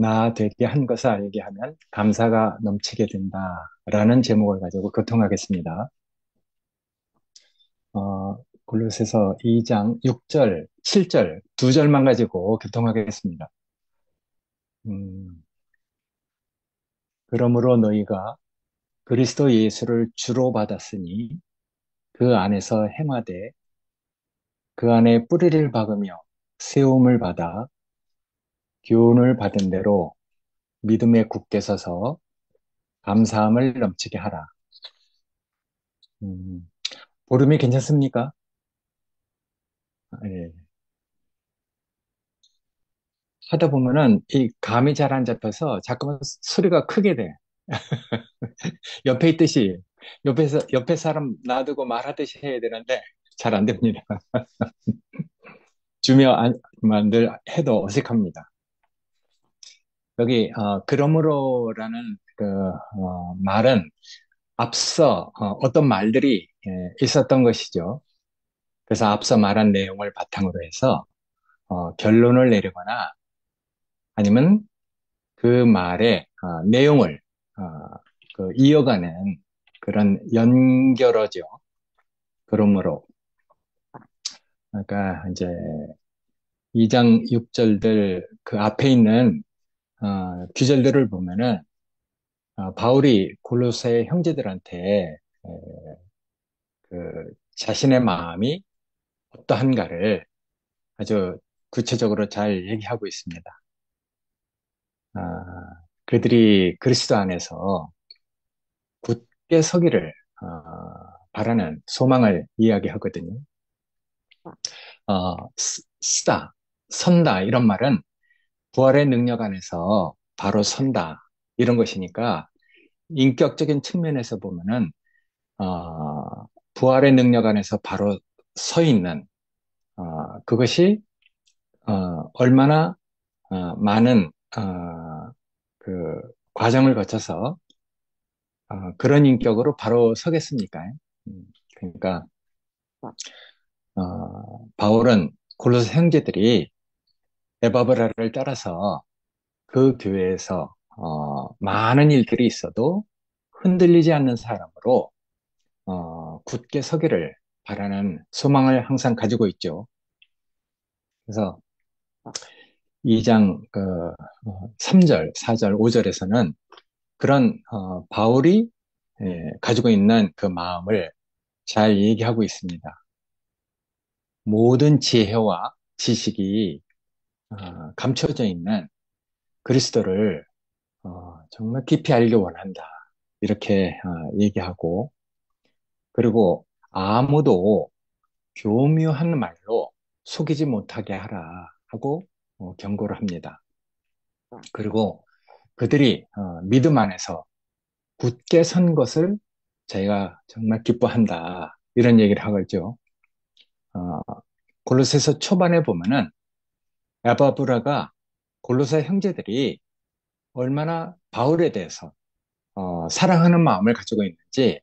나 되게 한 것을 알게 하면 감사가 넘치게 된다라는 제목을 가지고 교통하겠습니다. 골로새서 2장 6절, 7절 두 절만 가지고 교통하겠습니다. 음, 그러므로 너희가 그리스도 예수를 주로 받았으니 그 안에서 행하되 그 안에 뿌리를 박으며 세움을 받아 교훈을 받은 대로 믿음에 굳게 서서 감사함을 넘치게 하라. 음, 보름이 괜찮습니까? 예. 하다 보면은 이 감이 잘 안 잡혀서 자꾸만 소리가 크게 돼. 옆에 있듯이 옆에 사람 놔두고 말하듯이 해야 되는데 잘 안 됩니다. 주며만 늘 해도 어색합니다. 여기 그러므로라는 말은 앞서 떤 말들이 있었던 것이죠. 그래서 앞서 말한 내용을 바탕으로 해서 결론을 내리거나 아니면 그 말의 내용을 어, 이어가는 그런 연결어죠. 그러므로 그러니까 이제 2장 6절들 그 앞에 있는 구절들을 보면은 바울이 골로새 형제들한테 에, 자신의 마음이 어떠한가를 아주 구체적으로 잘 얘기하고 있습니다. 아, 그들이 그리스도 안에서 굳게 서기를 바라는 소망을 이야기하거든요. 쓰다, 선다 이런 말은 부활의 능력 안에서 바로 선다 이런 것이니까 인격적인 측면에서 보면은 부활의 능력 안에서 바로 서 있는 그것이 얼마나 많은 그 과정을 거쳐서 그런 인격으로 바로 서겠습니까? 그러니까 바울은 골로새 형제들이 에바브라를 따라서 그 교회에서 많은 일들이 있어도 흔들리지 않는 사람으로 굳게 서기를 바라는 소망을 항상 가지고 있죠. 그래서 2장 3절, 4절, 5절에서는 그런 바울이 가지고 있는 그 마음을 잘 얘기하고 있습니다. 모든 지혜와 지식이 감춰져 있는 그리스도를 정말 깊이 알기 원한다. 이렇게 얘기하고 그리고 아무도 교묘한 말로 속이지 못하게 하라 하고 경고를 합니다. 그리고 그들이 믿음 안에서 굳게 선 것을 저희가 정말 기뻐한다. 이런 얘기를 하고 있죠. 어, 골로새서 초반에 보면은 에바브라가 골로새 형제들이 얼마나 바울에 대해서 사랑하는 마음을 가지고 있는지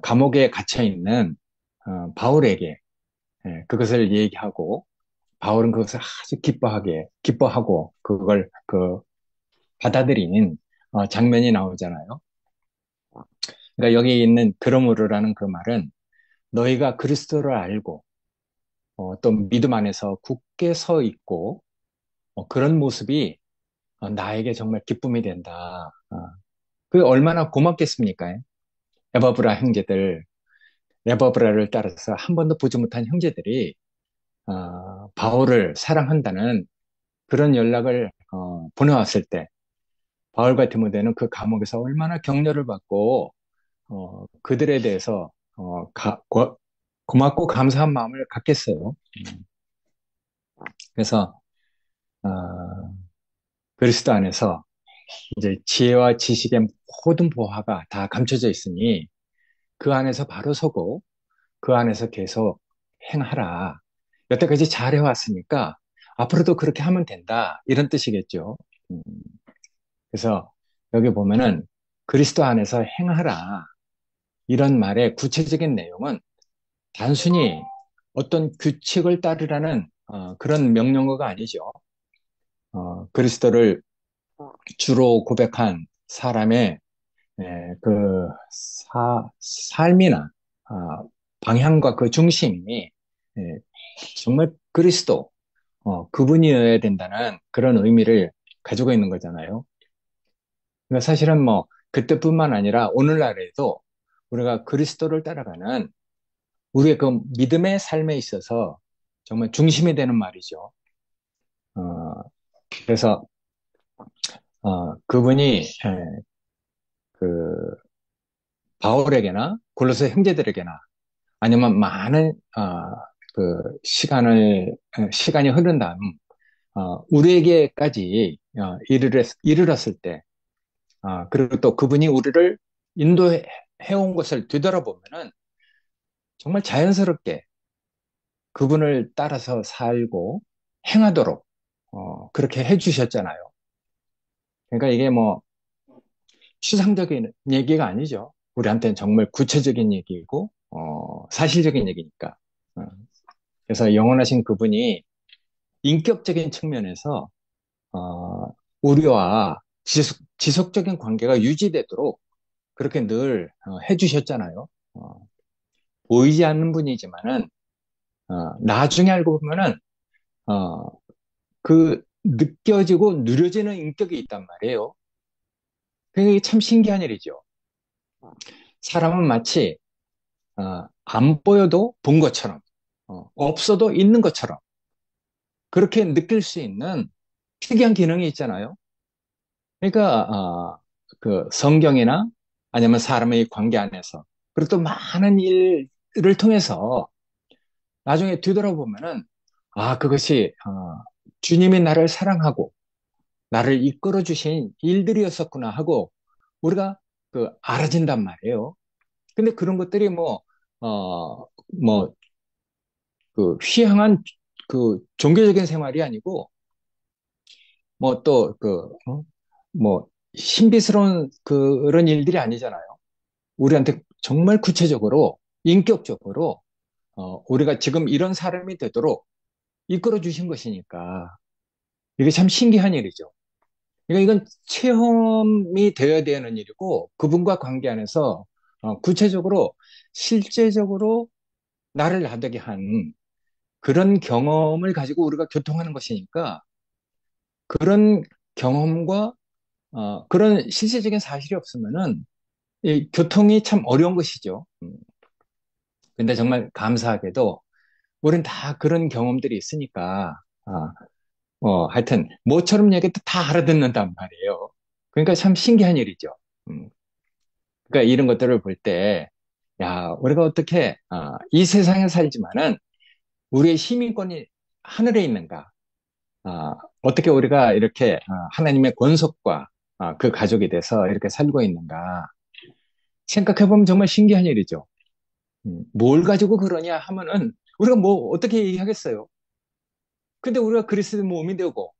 감옥에 갇혀 있는 바울에게 그것을 얘기하고 바울은 그것을 아주 기뻐하고 그걸 받아들인 장면이 나오잖아요. 그러니까 여기 있는 그러므로라는 그 말은 너희가 그리스도를 알고 또 믿음 안에서 굳게 서 있고 그런 모습이 나에게 정말 기쁨이 된다. 그 얼마나 고맙겠습니까? 에바브라 형제들, 에바브라를 따라서 한 번도 보지 못한 형제들이 바울을 사랑한다는 그런 연락을 보내왔을 때 바울과 디모데는 그 감옥에서 얼마나 격려를 받고 그들에 대해서 고맙고 감사한 마음을 갖겠어요. 그래서 어, 그리스도 안에서 이제 지혜와 지식의 모든 보화가 다 감춰져 있으니 그 안에서 바로 서고 그 안에서 계속 행하라. 여태까지 잘 해왔으니까 앞으로도 그렇게 하면 된다. 이런 뜻이겠죠. 음, 그래서 여기 보면은 그리스도 안에서 행하라. 이런 말의 구체적인 내용은 단순히 어떤 규칙을 따르라는 그런 명령어가 아니죠. 그리스도를 주로 고백한 사람의 그 삶이나 아, 방향과 그 중심이 예, 정말 그리스도 그분이어야 된다는 그런 의미를 가지고 있는 거잖아요. 그러니까 사실은 뭐 그때뿐만 아니라 오늘날에도 우리가 그리스도를 따라가는 우리의 그 믿음의 삶에 있어서 정말 중심이 되는 말이죠. 어, 그래서 그분이 그 바울에게나 골로새 형제들에게나 아니면 많은 시간이 흐른 다음 우리에게까지 이르렀을 때 그리고 또 그분이 우리를 인도해 온 것을 되돌아보면은 정말 자연스럽게 그분을 따라서 살고 행하도록 그렇게 해주셨잖아요. 그러니까 이게 뭐 추상적인 얘기가 아니죠. 우리한테는 정말 구체적인 얘기이고 사실적인 얘기니까. 어, 그래서 영원하신 그분이 인격적인 측면에서 어, 우리와 지속적인 관계가 유지되도록 그렇게 늘 해주셨잖아요. 보이지 않는 분이지만은 나중에 알고 보면은 어, 그 느껴지고 누려지는 인격이 있단 말이에요. 그게 참 신기한 일이죠. 사람은 마치 안 보여도 본 것처럼 없어도 있는 것처럼 그렇게 느낄 수 있는 특이한 기능이 있잖아요. 그러니까 그 성경이나 아니면 사람의 관계 안에서 그리고 또 많은 일을 통해서 나중에 뒤돌아보면은 그것이 주님이 나를 사랑하고 나를 이끌어 주신 일들이었었구나 하고 우리가 그 알아진단 말이에요. 근데 그런 것들이 뭐, 그 휘황한 그 종교적인 생활이 아니고 뭐 또 뭐 신비스러운 그런 일들이 아니잖아요. 우리한테 정말 구체적으로 인격적으로 우리가 지금 이런 사람이 되도록 이끌어 주신 것이니까 이게 참 신기한 일이죠. 그러니까 이건 체험이 되어야 되는 일이고 그분과 관계 안에서 구체적으로 실제적으로 나를 나되게 한 그런 경험을 가지고 우리가 교통하는 것이니까 그런 경험과 그런 실제적인 사실이 없으면은 이 교통이 참 어려운 것이죠. 근데 정말 감사하게도 우린 다 그런 경험들이 있으니까 하여튼 뭐처럼 얘기해도 다 알아듣는단 말이에요. 그러니까 참 신기한 일이죠. 음, 그러니까 이런 것들을 볼 때, 야, 우리가 어떻게 이 세상에 살지만은 우리의 시민권이 하늘에 있는가? 어떻게 우리가 이렇게 하나님의 권속과 그 가족이 돼서 이렇게 살고 있는가? 생각해보면 정말 신기한 일이죠. 뭘 가지고 그러냐 하면은 우리가 뭐 어떻게 얘기하겠어요? 근데 우리가 그리스도 몸이 되고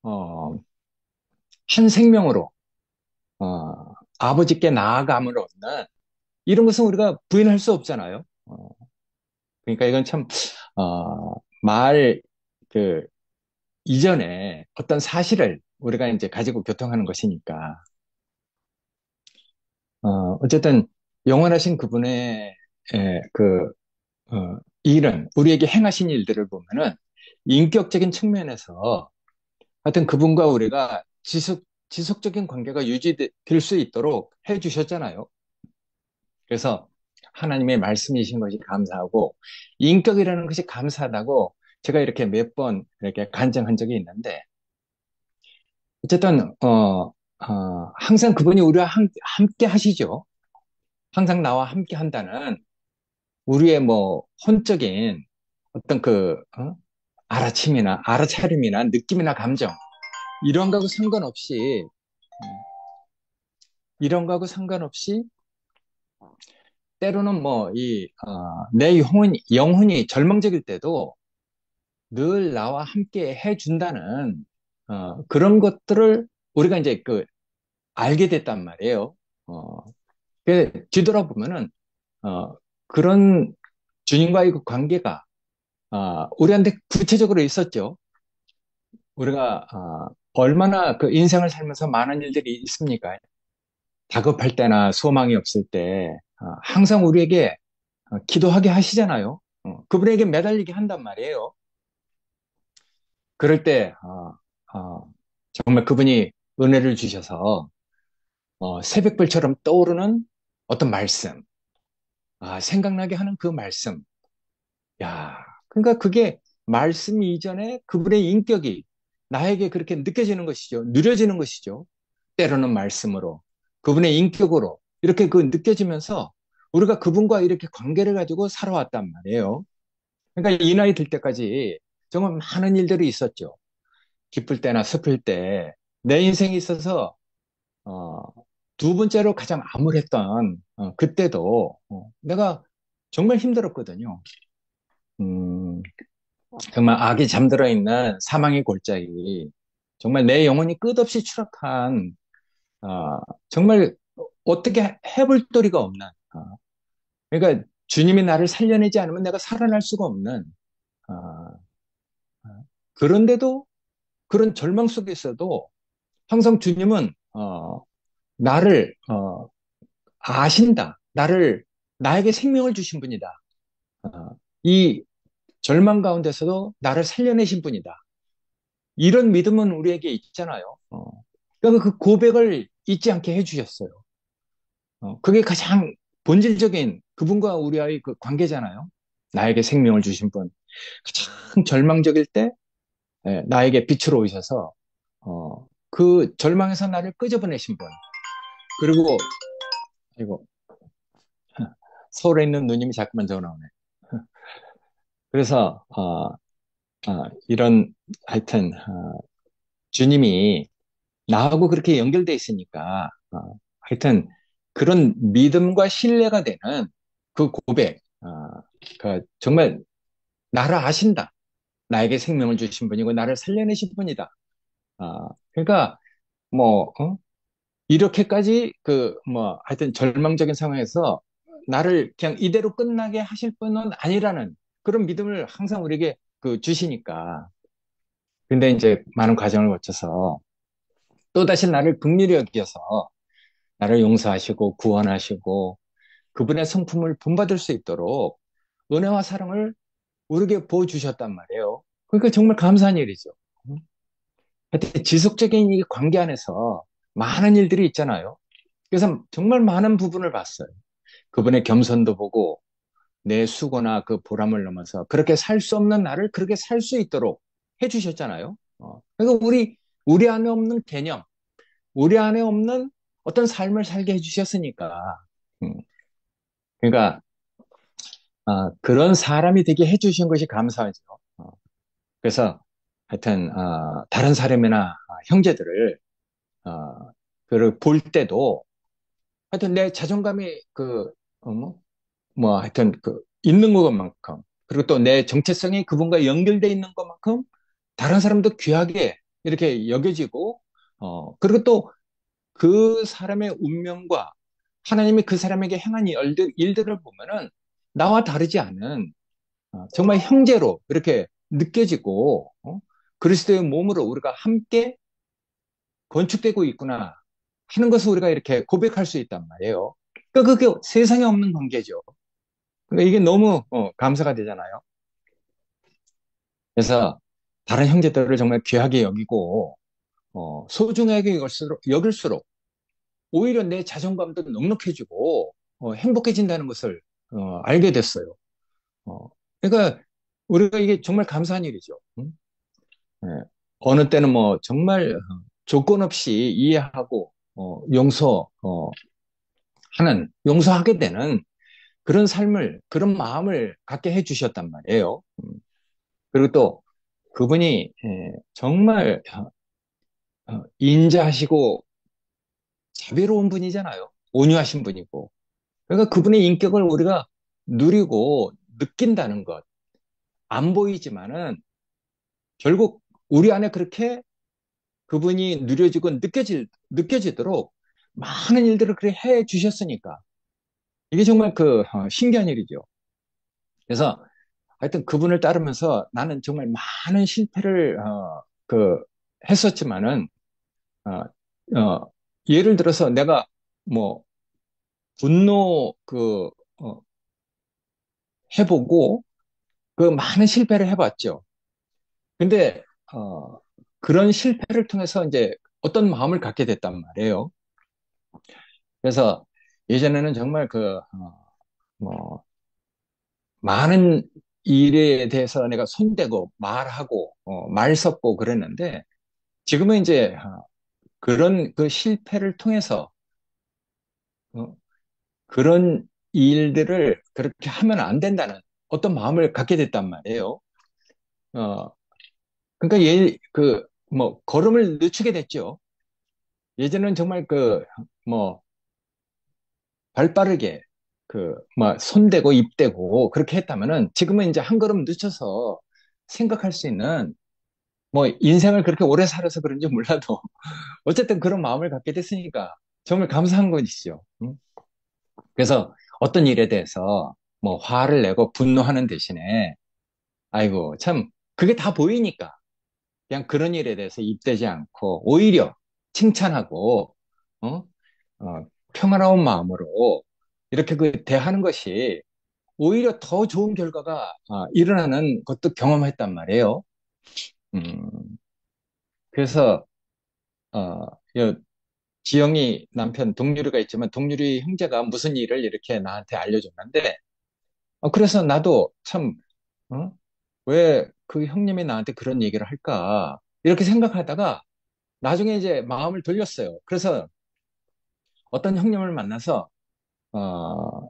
어, 한 생명으로 아버지께 나아감을 얻는 이런 것은 우리가 부인할 수 없잖아요. 그러니까 이건 참 말 그 이전에 어떤 사실을 우리가 이제 가지고 교통하는 것이니까 어쨌든 영원하신 그분의 그 일은 우리에게 행하신 일들을 보면은 인격적인 측면에서 하여튼 그분과 우리가 지속적인 관계가 유지될 수 있도록 해 주셨잖아요. 그래서 하나님의 말씀이신 것이 감사하고 인격이라는 것이 감사하다고 제가 이렇게 몇 번 이렇게 간증한 적이 있는데 어쨌든 항상 그분이 우리와 함께 하시죠. 항상 나와 함께 한다는 우리의 뭐 혼적인 어떤 알아차림이나 느낌이나 감정 이런 거하고 상관없이 이런 거하고 상관없이 때로는 내 영혼이 절망적일 때도 늘 나와 함께 해준다는 그런 것들을 우리가 이제 알게 됐단 말이에요. 어, 뒤돌아보면은 그런 주님과의 그 관계가 우리한테 구체적으로 있었죠. 우리가 얼마나 그 인생을 살면서 많은 일들이 있습니까? 다급할 때나 소망이 없을 때 항상 우리에게 기도하게 하시잖아요. 그분에게 매달리게 한단 말이에요. 그럴 때 정말 그분이 은혜를 주셔서 새벽별처럼 떠오르는 어떤 말씀, 생각나게 하는 그 말씀. 야, 그러니까 그게 말씀 이전에 그분의 인격이 나에게 그렇게 느껴지는 것이죠. 누려지는 것이죠. 때로는 말씀으로, 그분의 인격으로 이렇게 그 느껴지면서 우리가 그분과 이렇게 관계를 가지고 살아왔단 말이에요. 그러니까 이 나이 들 때까지 정말 많은 일들이 있었죠. 기쁠 때나 슬플 때 내 인생에 있어서 어, 두 번째로 가장 암울했던 그때도 내가 정말 힘들었거든요. 음, 정말 악이 잠들어 있는 사망의 골짜기, 정말 내 영혼이 끝없이 추락한 어, 정말 어떻게 해볼 도리가 없는 그러니까 주님이 나를 살려내지 않으면 내가 살아날 수가 없는 어, 그런데도 그런 절망 속에서도 항상 주님은 나를 아신다. 나에게 생명을 주신 분이다. 어, 이 절망 가운데서도 나를 살려내신 분이다. 이런 믿음은 우리에게 있잖아요. 그러니까 그 고백을 잊지 않게 해주셨어요. 그게 가장 본질적인 그분과 우리와의 그 관계잖아요. 나에게 생명을 주신 분. 가장 절망적일 때 나에게 빛으로 오셔서 그 절망에서 나를 끄집어내신 분. 그리고 이고 서울에 있는 누님이 자꾸만 전화 오네. 그래서 이런 하여튼 주님이 나하고 그렇게 연결돼 있으니까 하여튼 그런 믿음과 신뢰가 되는 그 고백, 그 정말 나를 아신다. 나에게 생명을 주신 분이고 나를 살려내신 분이다. 그러니까 뭐 이렇게까지 그 뭐 하여튼 절망적인 상황에서 나를 그냥 이대로 끝나게 하실 분은 아니라는 그런 믿음을 항상 우리에게 그 주시니까. 근데 이제 많은 과정을 거쳐서 또다시 나를 긍휼히 여기셔서 나를 용서하시고 구원하시고 그분의 성품을 본받을 수 있도록 은혜와 사랑을 우리에게 보여주셨단 말이에요. 그러니까 정말 감사한 일이죠. 하여튼 지속적인 이 관계 안에서 많은 일들이 있잖아요. 그래서 정말 많은 부분을 봤어요. 그분의 겸손도 보고 내 수고나 그 보람을 넘어서 그렇게 살 수 없는 나를 그렇게 살 수 있도록 해주셨잖아요. 그러니까 우리 안에 없는 개념, 우리 안에 없는 어떤 삶을 살게 해주셨으니까. 음, 그러니까 그런 사람이 되게 해주신 것이 감사하죠. 어, 그래서 하여튼 다른 사람이나 형제들을 어, 그를 볼 때도 하여튼 내 자존감이 하여튼 있는 것만큼 그리고 또 내 정체성이 그분과 연결돼 있는 것만큼 다른 사람도 귀하게 이렇게 여겨지고 그리고 또 그 사람의 운명과 하나님이 그 사람에게 행한 일들을 보면은 나와 다르지 않은 정말 형제로 이렇게 느껴지고 그리스도의 몸으로 우리가 함께 건축되고 있구나 하는 것을 우리가 이렇게 고백할 수 있단 말이에요. 그러니까 그게 세상에 없는 관계죠. 그러니까 이게 너무 감사가 되잖아요. 그래서 다른 형제들을 정말 귀하게 여기고 소중하게 여길수록 오히려 내 자존감도 넉넉해지고 행복해진다는 것을 알게 됐어요. 어, 그러니까 우리가 이게 정말 감사한 일이죠. 응? 예. 어느 때는 뭐 정말 조건 없이 이해하고 용서하게 되는 그런 삶을 그런 마음을 갖게 해주셨단 말이에요. 그리고 또 그분이 정말 인자하시고 자비로운 분이잖아요. 온유하신 분이고. 그러니까 그분의 인격을 우리가 누리고 느낀다는 것. 안 보이지만은 결국 우리 안에 그렇게 그분이 누려지고 느껴지도록 많은 일들을 그렇게 해 주셨으니까. 이게 정말 신기한 일이죠. 그래서 하여튼 그분을 따르면서 나는 정말 많은 실패를 했었지만은, 어, 예를 들어서 내가 뭐, 분노, 해보고, 그 많은 실패를 해봤죠. 근데, 그런 실패를 통해서 이제 어떤 마음을 갖게 됐단 말이에요. 그래서 예전에는 정말 뭐, 많은 일에 대해서 내가 손대고 말하고, 말 섞고 그랬는데, 지금은 이제 그런 그 실패를 통해서, 어, 그런 일들을 그렇게 하면 안 된다는 어떤 마음을 갖게 됐단 말이에요. 어, 그러니까 걸음을 늦추게 됐죠. 예전에는 정말 뭐, 발 빠르게, 손대고 입대고 그렇게 했다면은 지금은 이제 한 걸음 늦춰서 생각할 수 있는 뭐, 인생을 그렇게 오래 살아서 그런지 몰라도 어쨌든 그런 마음을 갖게 됐으니까 정말 감사한 것이죠. 응? 그래서 어떤 일에 대해서 뭐 화를 내고 분노하는 대신에 아이고 참 그게 다 보이니까 그냥 그런 일에 대해서 입대지 않고 오히려 칭찬하고 어? 평화로운 마음으로 이렇게 대하는 것이 오히려 더 좋은 결과가 일어나는 것도 경험했단 말이에요. 음, 그래서 어, 여- 지영이 남편 동유리가 있지만 동유리 형제가 무슨 일을 이렇게 나한테 알려줬는데 그래서 나도 참 왜 그 형님이 나한테 그런 얘기를 할까 이렇게 생각하다가 나중에 이제 마음을 돌렸어요. 그래서 어떤 형님을 만나서 어,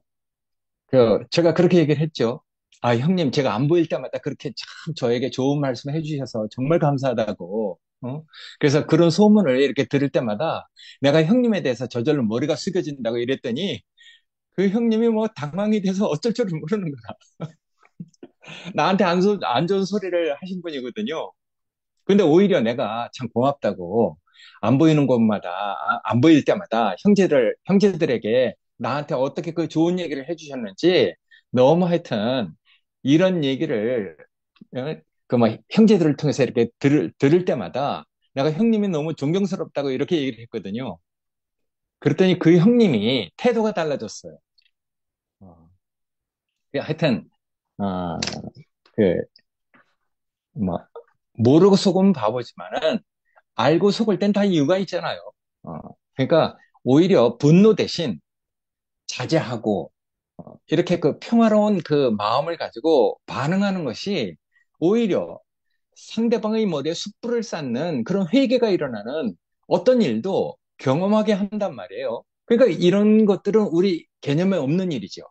제가 그렇게 얘기를 했죠. 아, 형님, 제가 안 보일 때마다 그렇게 참 저에게 좋은 말씀 해주셔서 정말 감사하다고. 그래서 그런 소문을 이렇게 들을 때마다 내가 형님에 대해서 저절로 머리가 숙여진다고 이랬더니 그 형님이 뭐 당황이 돼서 어쩔 줄을 모르는 거야. 나한테 안 좋은 소리를 하신 분이거든요. 근데 오히려 내가 참 고맙다고 안 보이는 곳마다, 안 보일 때마다 형제들에게 나한테 어떻게 그 좋은 얘기를 해주셨는지 너무 하여튼 이런 얘기를, 뭐 형제들을 통해서 이렇게 들을 때마다 내가 형님이 너무 존경스럽다고 이렇게 얘기를 했거든요. 그랬더니 그 형님이 태도가 달라졌어요. 어, 하여튼, 어, 그, 뭐, 모르고 속으면 바보지만은 알고 속을 땐 다 이유가 있잖아요. 어, 그러니까 오히려 분노 대신 자제하고 이렇게 그 평화로운 그 마음을 가지고 반응하는 것이 오히려 상대방의 머리에 숯불을 쌓는 그런 회개가 일어나는 어떤 일도 경험하게 한단 말이에요. 그러니까 이런 것들은 우리 개념에 없는 일이죠.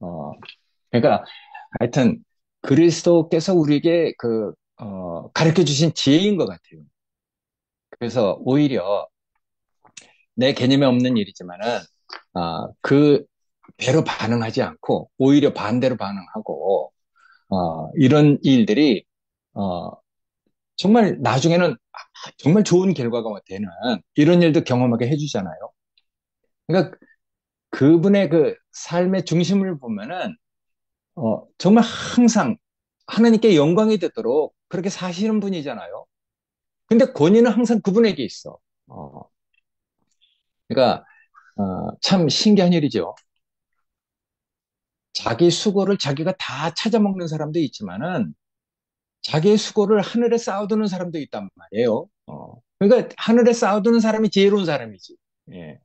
어, 그러니까 하여튼 그리스도께서 우리에게 가르쳐 주신 지혜인 것 같아요. 그래서 오히려 내 개념에 없는 일이지만은, 그 배로 반응하지 않고, 오히려 반대로 반응하고, 이런 일들이, 어, 정말 나중에는 정말 좋은 결과가 되는 이런 일도 경험하게 해주잖아요. 그러니까 그분의 그 삶의 중심을 보면은, 정말 항상 하나님께 영광이 되도록 그렇게 사시는 분이잖아요. 근데 권위는 항상 그분에게 있어. 어, 그러니까, 참 신기한 일이죠. 자기 수고를 자기가 다 찾아먹는 사람도 있지만은 자기의 수고를 하늘에 쌓아두는 사람도 있단 말이에요. 그러니까 하늘에 쌓아두는 사람이 지혜로운 사람이지. 예.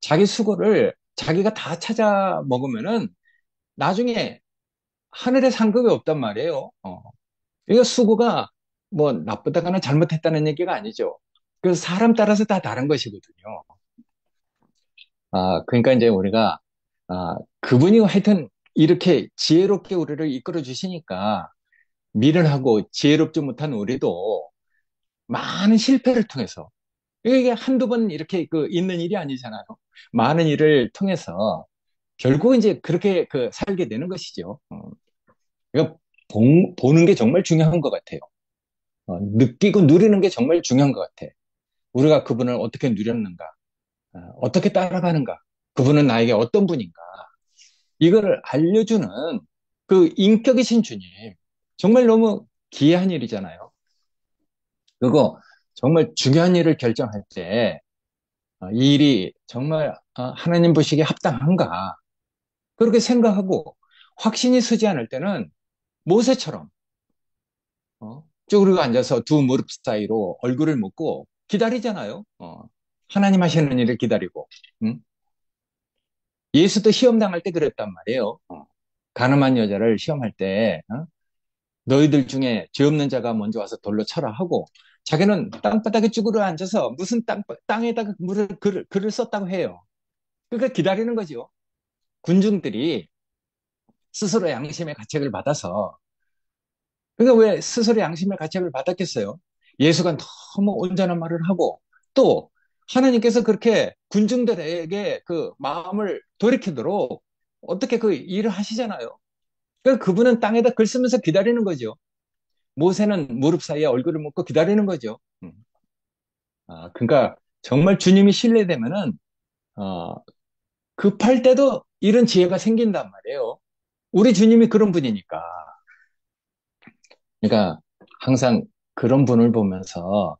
자기 수고를 자기가 다 찾아 먹으면은 나중에 하늘에 상급이 없단 말이에요. 그러니까 수고가 뭐 나쁘다거나 잘못했다는 얘기가 아니죠. 그래서 사람 따라서 다 다른 것이거든요. 그러니까 이제 우리가 그분이 하여튼 이렇게 지혜롭게 우리를 이끌어 주시니까 미련하고 지혜롭지 못한 우리도 많은 실패를 통해서 이게 한두 번 이렇게 있는 일이 아니잖아요. 많은 일을 통해서 결국 이제 그렇게 살게 되는 것이죠. 그러니까 보는 게 정말 중요한 것 같아요. 느끼고 누리는 게 정말 중요한 것 같아. 우리가 그분을 어떻게 누렸는가, 어떻게 따라가는가, 그분은 나에게 어떤 분인가, 이거를 알려주는 그 인격이신 주님, 정말 너무 기이한 일이잖아요. 그리고 정말 중요한 일을 결정할 때, 이 일이 정말 하나님 보시기에 합당한가? 그렇게 생각하고 확신이 서지 않을 때는 모세처럼 쭈그리고 앉아서 두 무릎 사이로 얼굴을 묶고 기다리잖아요. 하나님 하시는 일을 기다리고. 응? 예수도 시험 당할 때 그랬단 말이에요. 가늠한 여자를 시험할 때 너희들 중에 죄 없는 자가 먼저 와서 돌로 쳐라 하고 자기는 땅바닥에 쭈그려 앉아서 무슨 땅에다가 글을 썼다고 해요. 그러니까 기다리는 거죠. 군중들이 스스로 양심의 가책을 받아서 그러니까 왜 스스로 양심의 가책을 받았겠어요? 예수가 너무 온전한 말을 하고 또 하나님께서 그렇게 군중들에게 그 마음을 돌이키도록 어떻게 그 일을 하시잖아요. 그러니까 그분은 땅에다 글 쓰면서 기다리는 거죠. 모세는 무릎 사이에 얼굴을 묶고 기다리는 거죠. 그러니까 정말 주님이 신뢰되면은 어, 급할 때도 이런 지혜가 생긴단 말이에요. 우리 주님이 그런 분이니까. 그러니까 항상 그런 분을 보면서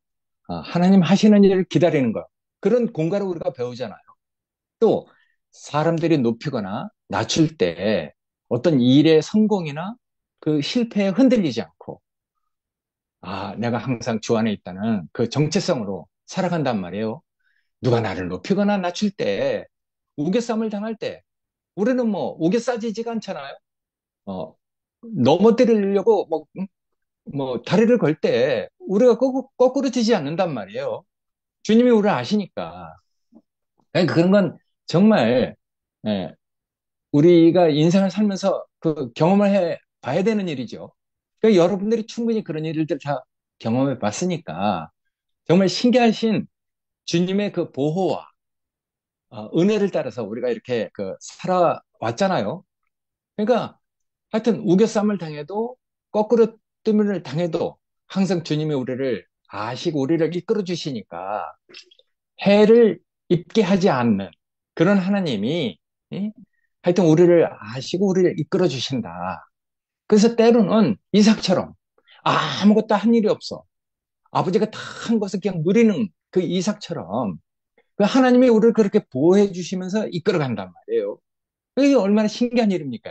하나님 하시는 일을 기다리는 것. 그런 공과를 우리가 배우잖아요. 또 사람들이 높이거나 낮출 때 어떤 일의 성공이나 그 실패에 흔들리지 않고 내가 항상 주 안에 있다는 그 정체성으로 살아간단 말이에요. 누가 나를 높이거나 낮출 때 우겨쌈을 당할 때 우리는 뭐 우겨싸지지가 않잖아요. 어, 넘어뜨리려고 뭐 다리를 걸 때 우리가 거꾸로 지지 않는단 말이에요. 주님이 우리를 아시니까. 그런 건 정말 예, 우리가 인생을 살면서 그 경험을 해 봐야 되는 일이죠. 그러니까 여러분들이 충분히 그런 일들 다 경험해 봤으니까 정말 신기하신 주님의 그 보호와 은혜를 따라서 우리가 이렇게 그 살아왔잖아요. 그러니까 하여튼 우겨쌈을 당해도 거꾸로 뜸을 당해도 항상 주님이 우리를 아시고 우리를 이끌어 주시니까 해를 입게 하지 않는 그런 하나님이 예? 하여튼 우리를 아시고 우리를 이끌어 주신다. 그래서 때로는 이삭처럼 아무것도 한 일이 없어. 아버지가 다 한 것을 그냥 누리는 그 이삭처럼 그 하나님이 우리를 그렇게 보호해 주시면서 이끌어 간단 말이에요. 이게 얼마나 신기한 일입니까?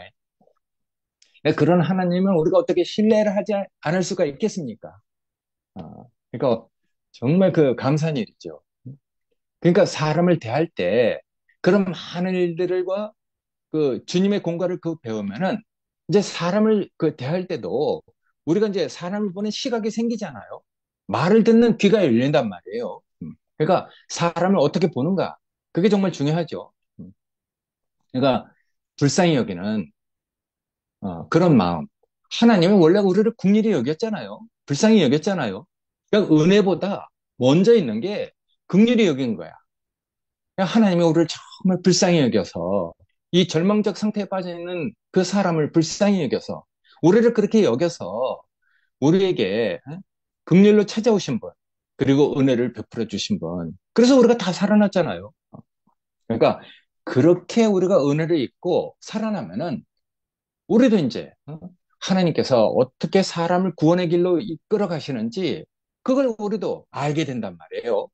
그런 하나님을 우리가 어떻게 신뢰를 하지 않을 수가 있겠습니까? 그러니까 정말 그 감사한 일이죠. 그러니까 사람을 대할 때 그런 많은 일들과 그 주님의 공과를 그 배우면은 이제 사람을 그 대할 때도 우리가 이제 사람을 보는 시각이 생기잖아요. 말을 듣는 귀가 열린단 말이에요. 그러니까 사람을 어떻게 보는가? 그게 정말 중요하죠. 그러니까 불쌍히 여기는 그런 마음. 하나님은 원래 우리를 긍휼히 여겼잖아요. 불쌍히 여겼잖아요. 그러니까 은혜보다 먼저 있는 게 긍휼히 여긴 거야. 그러니까 하나님이 우리를 정말 불쌍히 여겨서 이 절망적 상태에 빠져 있는 그 사람을 불쌍히 여겨서 우리를 그렇게 여겨서 우리에게 긍휼로 찾아오신 분 그리고 은혜를 베풀어 주신 분. 그래서 우리가 다 살아났잖아요. 그러니까 그렇게 우리가 은혜를 입고 살아나면은 우리도 이제 하나님께서 어떻게 사람을 구원의 길로 이끌어 가시는지 그걸 우리도 알게 된단 말이에요.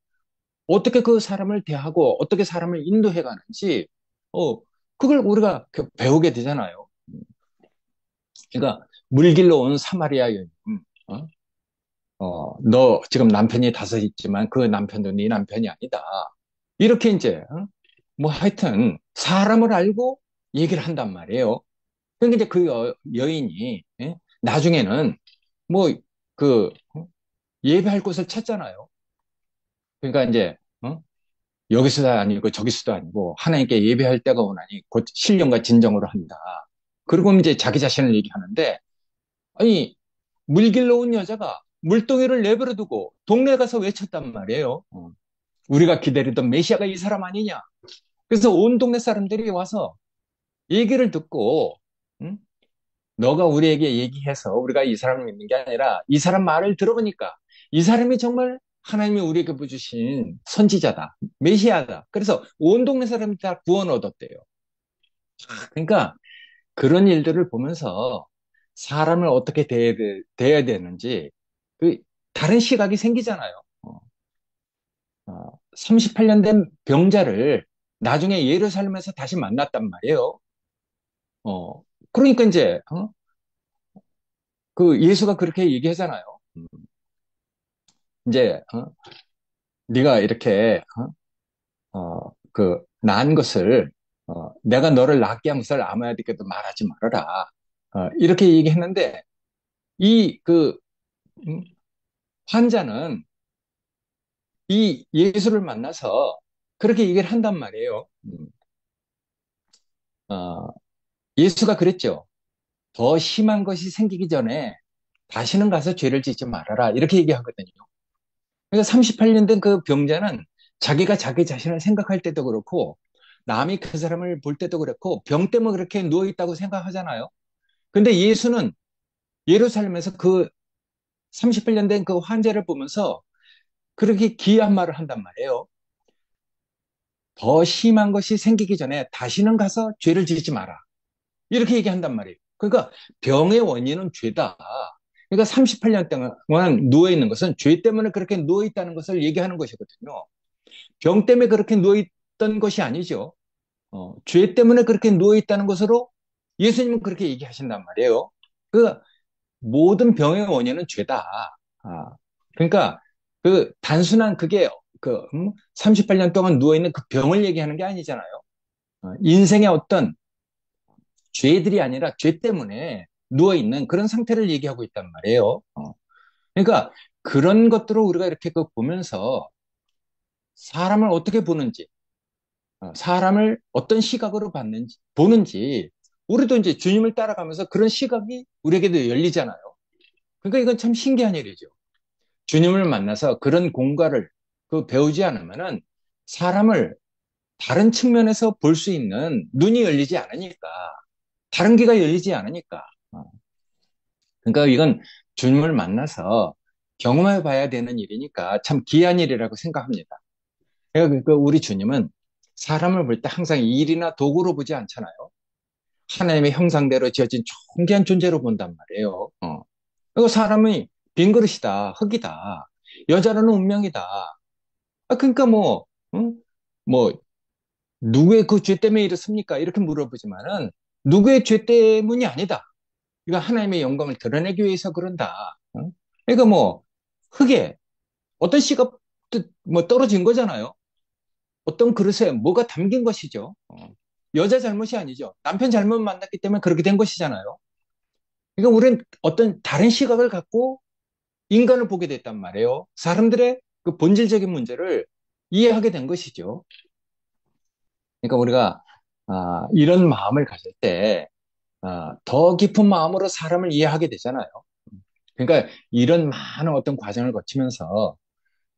어떻게 그 사람을 대하고 어떻게 사람을 인도해 가는지 그걸 우리가 배우게 되잖아요. 그러니까 물길로 온 사마리아 여인, 어? 너 지금 남편이 다섯 있지만 그 남편도 네 남편이 아니다. 이렇게 이제 뭐 하여튼 사람을 알고 얘기를 한단 말이에요. 그러니까 이제 그 여인이 예? 나중에는 뭐 그 예배할 곳을 찾잖아요. 그러니까 이제 여기서도 아니고 저기서도 아니고 하나님께 예배할 때가 오나니 곧 신령과 진정으로 한다. 그리고 이제 자기 자신을 얘기하는데 아니 물길로 온 여자가 물동이를 내버려 두고 동네 가서 외쳤단 말이에요. 우리가 기다리던 메시아가 이 사람 아니냐. 그래서 온 동네 사람들이 와서 얘기를 듣고 응? 너가 우리에게 얘기해서 우리가 이 사람을 믿는 게 아니라 이 사람 말을 들어보니까 이 사람이 정말 하나님이 우리에게 보여주신 선지자다. 메시아다. 그래서 온 동네 사람이 다 구원 얻었대요. 그러니까 그런 일들을 보면서 사람을 어떻게 대해야 되는지 그 다른 시각이 생기잖아요. 38년 된 병자를 나중에 예루살렘에서 다시 만났단 말이에요. 어, 그러니까 이제, 그 예수가 그렇게 얘기하잖아요. 이제, 네가 이렇게, 난 것을, 내가 너를 낫게 한 것을 아무에게도 말하지 말아라. 이렇게 얘기했는데, 이, 음, 환자는 이 예수를 만나서 그렇게 얘기를 한단 말이에요. 어, 예수가 그랬죠. 더 심한 것이 생기기 전에 다시는 가서 죄를 짓지 말아라. 이렇게 얘기하거든요. 그러니까 38년 된 그 병자는 자기가 자기 자신을 생각할 때도 그렇고, 남이 그 사람을 볼 때도 그렇고, 병 때문에 그렇게 누워있다고 생각하잖아요. 근데 예수는 예루살렘에서 그 38년 된 그 환자를 보면서 그렇게 귀한 말을 한단 말이에요. 더 심한 것이 생기기 전에 다시는 가서 죄를 짓지 마라. 이렇게 얘기한단 말이에요. 그러니까 병의 원인은 죄다. 그러니까 38년 동안 누워있는 것은 죄 때문에 그렇게 누워있다는 것을 얘기하는 것이거든요. 병 때문에 그렇게 누워있던 것이 아니죠. 죄 때문에 그렇게 누워있다는 것으로 예수님은 그렇게 얘기하신단 말이에요. 그 모든 병의 원인은 죄다. 아, 그러니까 그 단순한 그게 38년 동안 누워있는 그 병을 얘기하는 게 아니잖아요. 인생의 어떤 죄들이 아니라 죄 때문에 누워있는 그런 상태를 얘기하고 있단 말이에요. 그러니까 그런 것들을 우리가 이렇게 그 보면서 사람을 어떻게 보는지, 사람을 어떤 시각으로 보는지, 우리도 이제 주님을 따라가면서 그런 시각이 우리에게도 열리잖아요. 그러니까 이건 참 신기한 일이죠. 주님을 만나서 그런 공과를 배우지 않으면은 사람을 다른 측면에서 볼 수 있는 눈이 열리지 않으니까, 다른 귀가 열리지 않으니까. 그러니까 이건 주님을 만나서 경험해 봐야 되는 일이니까 참 귀한 일이라고 생각합니다. 그러니까 우리 주님은 사람을 볼 때 항상 일이나 도구로 보지 않잖아요. 하나님의 형상대로 지어진 존귀한 존재로 본단 말이에요. 그리고 사람이 빈 그릇이다, 흙이다, 여자로는 운명이다. 그러니까 응? 뭐, 누구의 그 죄 때문에 이렇습니까? 이렇게 물어보지만은, 누구의 죄 때문이 아니다. 이거 하나님의 영광을 드러내기 위해서 그런다. 그러니까 흙에 어떤 씨가 떨어진 거잖아요. 어떤 그릇에 뭐가 담긴 것이죠. 여자 잘못이 아니죠. 남편 잘못 만났기 때문에 그렇게 된 것이잖아요. 그러니까 우리는 어떤 다른 시각을 갖고 인간을 보게 됐단 말이에요. 사람들의 그 본질적인 문제를 이해하게 된 것이죠. 그러니까 우리가 이런 마음을 가질 때 더 깊은 마음으로 사람을 이해하게 되잖아요. 그러니까 이런 많은 어떤 과정을 거치면서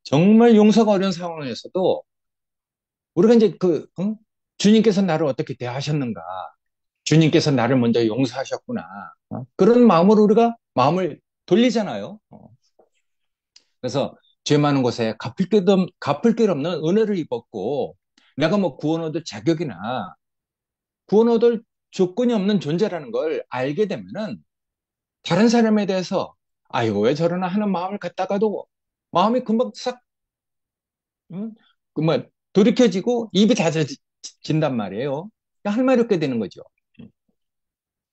정말 용서가 어려운 상황에서도 우리가 이제 주님께서 나를 어떻게 대하셨는가? 주님께서 나를 먼저 용서하셨구나. 그런 마음으로 우리가 마음을 돌리잖아요. 그래서 죄 많은 곳에 갚을 길 없는 은혜를 입었고 내가 구원 얻을 자격이나 구원 얻을 조건이 없는 존재라는 걸 알게 되면은 다른 사람에 대해서 아이고 왜 저러나 하는 마음을 갖다가도 마음이 금방 싹 응? 돌이켜지고 입이 닫아진단 말이에요. 할 말이 없게 되는 거죠.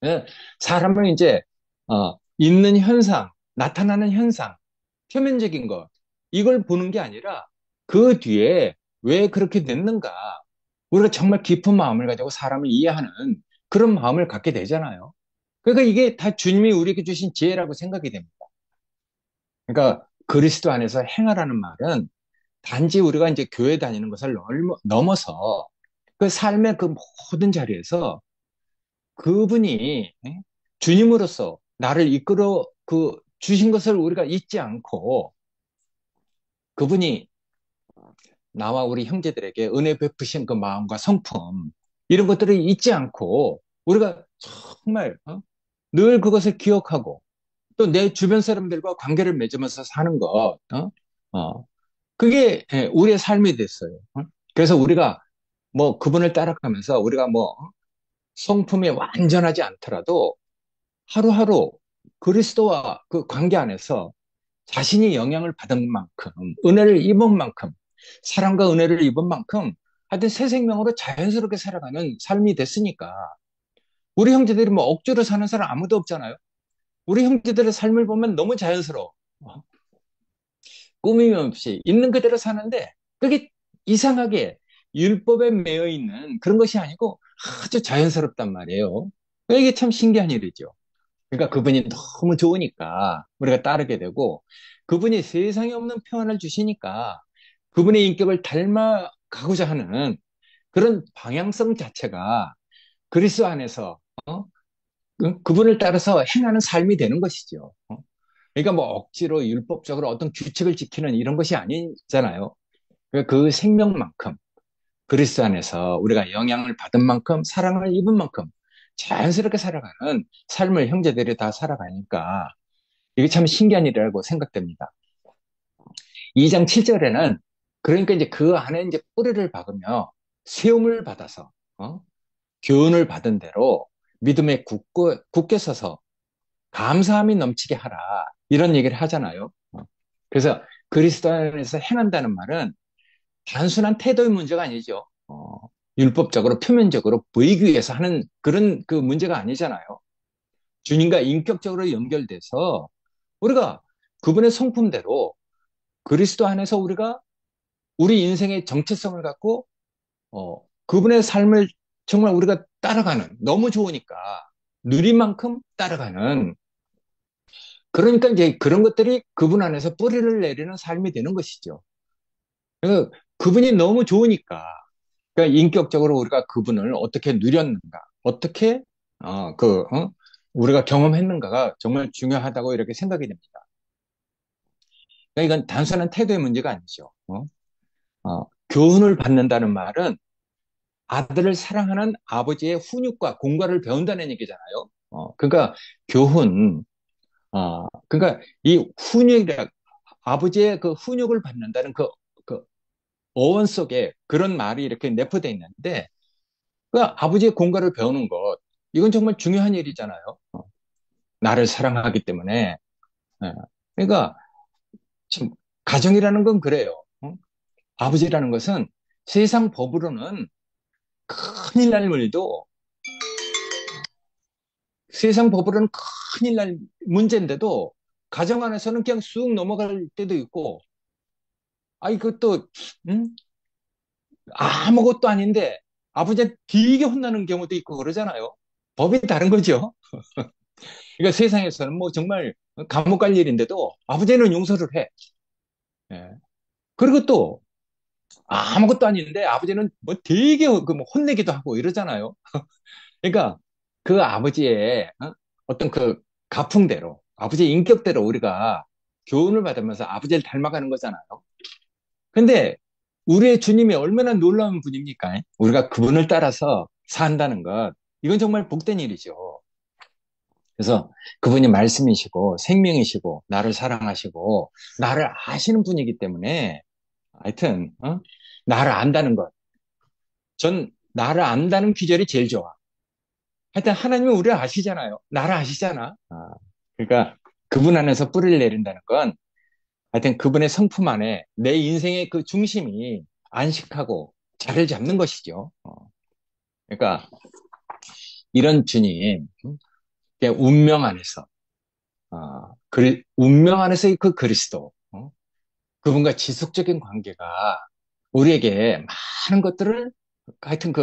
예, 사람을 이제 있는 현상, 나타나는 현상, 표면적인 것 이걸 보는 게 아니라 그 뒤에 왜 그렇게 됐는가 우리가 정말 깊은 마음을 가지고 사람을 이해하는 그런 마음을 갖게 되잖아요. 그러니까 이게 다 주님이 우리에게 주신 지혜라고 생각이 됩니다. 그러니까 그리스도 안에서 행하라는 말은 단지 우리가 이제 교회 다니는 것을 넘어서 그 삶의 그 모든 자리에서 그분이 주님으로서 나를 이끌어 주신 것을 우리가 잊지 않고 그분이 나와 우리 형제들에게 은혜 베푸신 그 마음과 성품 이런 것들을 잊지 않고 우리가 정말 늘 그것을 기억하고 또 내 주변 사람들과 관계를 맺으면서 사는 것 그게 우리의 삶이 됐어요. 그래서 우리가 그분을 따라가면서 우리가 성품이 완전하지 않더라도 하루하루 그리스도와 그 관계 안에서 자신이 영향을 받은 만큼, 은혜를 입은 만큼 사랑과 은혜를 입은 만큼 하여튼 새 생명으로 자연스럽게 살아가는 삶이 됐으니까 우리 형제들이 뭐 억지로 사는 사람 아무도 없잖아요. 우리 형제들의 삶을 보면 너무 자연스러워. 꾸밈 없이 있는 그대로 사는데 그게 이상하게 율법에 매여 있는 그런 것이 아니고 아주 자연스럽단 말이에요. 이게 참 신기한 일이죠. 그러니까 그분이 너무 좋으니까 우리가 따르게 되고 그분이 세상에 없는 평안을 주시니까 그분의 인격을 닮아가고자 하는 그런 방향성 자체가 그리스도 안에서 그분을 따라서 행하는 삶이 되는 것이죠. 그러니까 뭐 억지로 율법적으로 어떤 규칙을 지키는 이런 것이 아니잖아요. 그러니까 그 생명만큼 그리스도 안에서 우리가 영향을 받은 만큼 사랑을 입은 만큼 자연스럽게 살아가는 삶을 형제들이 다 살아가니까 이게 참 신기한 일이라고 생각됩니다. 2장 7절에는 그러니까 이제 그 안에 이제 뿌리를 박으며 세움을 받아서 교훈을 받은 대로 믿음에 굳게 서서 감사함이 넘치게 하라 이런 얘기를 하잖아요. 그래서 그리스도 안에서 행한다는 말은 단순한 태도의 문제가 아니죠. 율법적으로 표면적으로 보이기 위해서 하는 그런 그 문제가 아니잖아요. 주님과 인격적으로 연결돼서 우리가 그분의 성품대로 그리스도 안에서 우리가 우리 인생의 정체성을 갖고 그분의 삶을 정말 우리가 따라가는 너무 좋으니까 누린 만큼 따라가는 그러니까 이제 그런 것들이 그분 안에서 뿌리를 내리는 삶이 되는 것이죠. 그래서 그분이 너무 좋으니까 그러니까 인격적으로 우리가 그분을 어떻게 누렸는가, 어떻게 우리가 경험했는가가 정말 중요하다고 이렇게 생각이 됩니다. 그러니까 이건 단순한 태도의 문제가 아니죠. 교훈을 받는다는 말은 아들을 사랑하는 아버지의 훈육과 공과를 배운다는 얘기잖아요. 그러니까 교훈, 그러니까 이 훈육이라 아버지의 그 훈육을 받는다는 그 어원 속에 그런 말이 이렇게 내포되어 있는데 그 아버지의 공과를 배우는 것 이건 정말 중요한 일이잖아요. 나를 사랑하기 때문에. 예. 그러니까 참 가정이라는 건 그래요. 아버지라는 것은 세상 법으로는 큰일 날 일도 세상 법으로는 큰일 날 문제인데도 가정 안에서는 그냥 쑥 넘어갈 때도 있고 그것도 음? 아무것도 아닌데 아버지한테 되게 혼나는 경우도 있고 그러잖아요. 법이 다른 거죠. 그러니까 세상에서는 뭐 정말 감옥 갈 일인데도 아버지는 용서를 해. 예. 그리고 또 아무것도 아닌데 아버지는 뭐 되게 그뭐 혼내기도 하고 이러잖아요. 그러니까 그 아버지의 어떤 그 가풍대로 아버지의 인격대로 우리가 교훈을 받으면서 아버지를 닮아가는 거잖아요. 근데 우리의 주님이 얼마나 놀라운 분입니까? 우리가 그분을 따라서 산다는 것 이건 정말 복된 일이죠. 그래서 그분이 말씀이시고 생명이시고 나를 사랑하시고 나를 아시는 분이기 때문에 하여튼 나를 안다는 것. 전 나를 안다는 귀절이 제일 좋아. 하여튼 하나님은 우리를 아시잖아요. 나를 아시잖아. 그러니까 그분 안에서 뿌리를 내린다는 건 하여튼 그분의 성품 안에 내 인생의 그 중심이 안식하고 자리를 잡는 것이죠. 그러니까 이런 주님, 그냥 운명 안에서, 운명 안에서의 그 그리스도, 그분과 지속적인 관계가 우리에게 많은 것들을 하여튼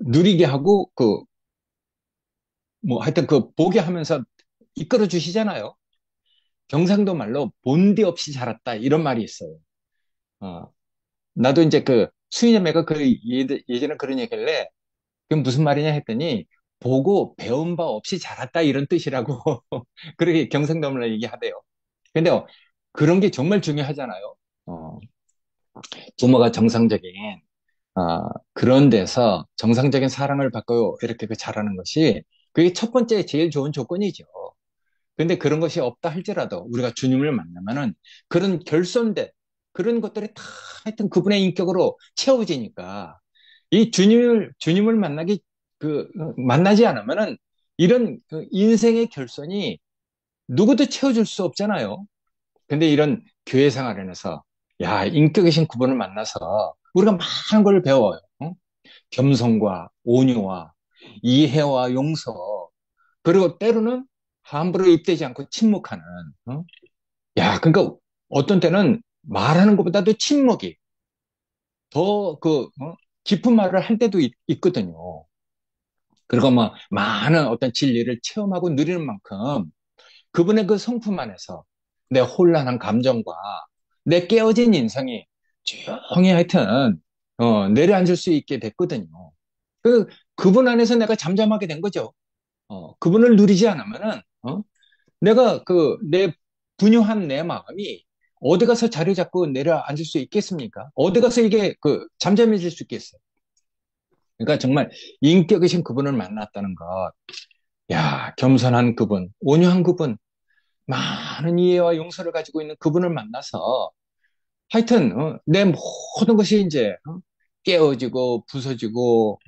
누리게 하고 뭐 하여튼 보게 하면서 이끌어 주시잖아요. 경상도 말로 본디 없이 자랐다 이런 말이 있어요. 어, 나도 이제 수인여매가 예전에 그런 얘기를 해. 그게 무슨 말이냐 했더니 보고 배운 바 없이 자랐다 이런 뜻이라고 그렇게 경상도 말로 얘기하대요. 근데 그런 게 정말 중요하잖아요. 어, 부모가 정상적인 그런 데서 정상적인 사랑을 받고 이렇게 자라는 것이 그게 첫 번째 제일 좋은 조건이죠. 근데 그런 것이 없다 할지라도 우리가 주님을 만나면은 그런 결손된 그런 것들이 다 하여튼 그분의 인격으로 채워지니까 이 주님을 만나지 않으면은 이런 그 인생의 결손이 누구도 채워줄 수 없잖아요. 근데 이런 교회 생활 안에서 야, 인격의 신 그분을 만나서 우리가 많은 걸 배워요. 어? 겸손과 온유와 이해와 용서, 그리고 때로는 함부로 입대지 않고 침묵하는, 어? 야, 그러니까 어떤 때는 말하는 것보다도 침묵이 더 깊은 말을 할 때도 있거든요. 그리고 뭐 많은 어떤 진리를 체험하고 누리는 만큼 그분의 그 성품 안에서 내 혼란한 감정과 내 깨어진 인성이 조용히 하여튼 내려앉을 수 있게 됐거든요. 그 그분 안에서 내가 잠잠하게 된 거죠. 그분을 누리지 않으면은 내가 내 분유한 내 마음이 어디 가서 자리 잡고 내려앉을 수 있겠습니까? 어디 가서 이게 잠잠해질 수 있겠어요? 그러니까 정말 인격이신 그분을 만났다는 것. 야, 겸손한 그분, 온유한 그분, 많은 이해와 용서를 가지고 있는 그분을 만나서 하여튼 내 모든 것이 이제 깨어지고 부서지고